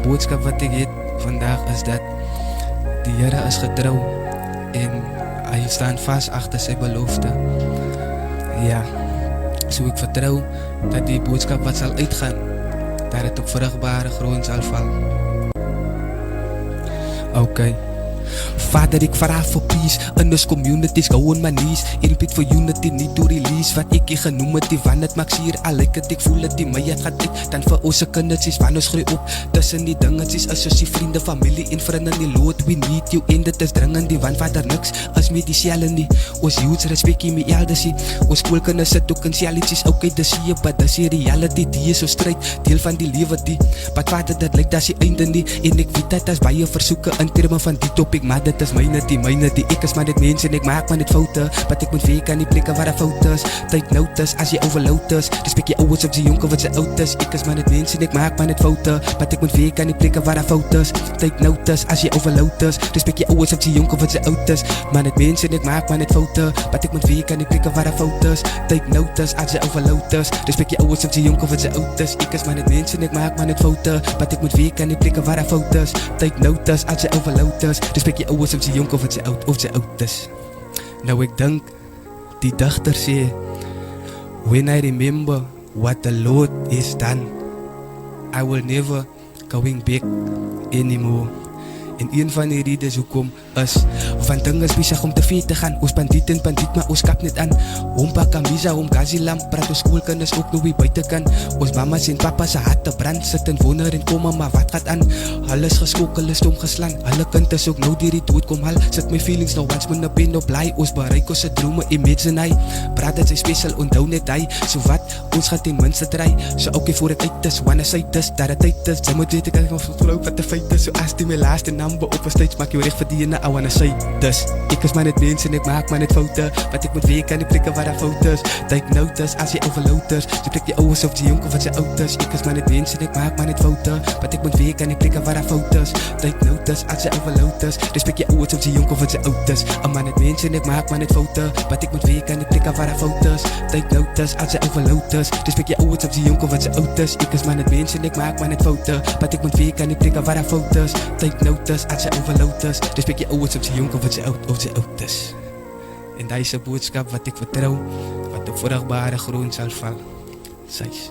boodskap wat ek het vandag is dat die Here is getrou en hy staan vas agter sy belofte. Ja, so ek vertrou dat die boodskap wat sal uitgaan, dat het op vrugbare grond sal val. Okay. Vader, ek vraag vir peace in ons communities, go on my knees. En bid vir unity, nie to release wat ek genoem het, die van het maak sier, al ek het, ek voel het, die my het gaat uit. Dan vir ons kindertjies, van ons groei op tussen die dingetjies, is ons die vriende, familie en vrienden die lood. We need you, en dit is dringend, die van vader niks as met die selle nie. Ons youths respect my elders, ons schoolkinders sit ook in challenges, okay, dis hier, but dis die reality, die is ons strijd, deel van die lewe die, but vader, dit lyk dat die einde nie, en ek weet dat as baie versoeken in termen van die topic, maar dit is myne die, ek is maar net mens en ek maak maar net foute, wat ek moet werk aan die plekke waar daar fout is, tyd notice as jy overload is, respect jy ouwers op die jonker wat sy oud is, ek is maar net mens en ek maak maar net foute, wat ek moet werk aan die plekke waar daar fout is, tyd notice as jy overload is, respect jy ouwers op die jonker wat sy oud is, maar net mens en ek maak maar net foute, wat ek moet werk aan die plekke waar daar fout is, tyd notice as jy overload is, respect jy ouwers op die jonker wat sy oud is, ek is maar net mens en ek maak maar net foute, wat ek moet werk aan die plekke waar daar fout is, tyd notice as jy overload is, respect jy ouwers op die jonker wat sy oud is. Nou ek dink, die digter sê, when I remember what the Lord has done, I will never going back anymore. En een van die redes hoekom is, van ding is bezig om te ver te gaan, ons bandiet en bandiet, maar ons kap net aan, hompa kamisa, hom gazilam, praat ons schoolkinders ook nou wie buiten kan, ons mamas en papa's harte brand, sit en wonder en kom maar wat gaat aan, hulle is geskok, hulle is omgeslaan, hulle kind is ook nou die dood kom hal, sit my feelings nou, wans my na ben op blij, ons bereik ons se drome, imagine hy, praat het sy special, onthou net hy, so wat, ons gaat ten minste dry, so ook voor het uit is, wanneer sy dis, dat het uit is, sy moet weet ek as vrou wat die feit is, so as die my laaste number op 'n stage, maak jou recht vir die ene, I wanna say, dus, ek is maar net mens en ek maak maar net foute, wat ek moet werk aan die plekke waar daar fout is, take notice as jy overload is, so plek jy ouwers of die jonker wat sy oud is, ek is maar net mens en ek maak maar net foute, wat ek moet werk aan die plekke waar daar fout is, take notice as jy overload is, respect jy ouwers of die jonker wat sy oud is, I'm maar net mens en ek maak maar net foute, wat ek moet werk aan die plekke waar daar fout is, take notice as jy overload is, respect jy ouwers of die jonker wat sy oud is, ek is maar net mens en ek maak maar net foute, wat ek moet werk aan die plekke waar daar fout is, take notice as jy overload is, respect jy ouwers op die jonker wat sy oud is. En daar is 'n boodskap wat ek vertrou, wat op vrugbare grond sal val. Sys.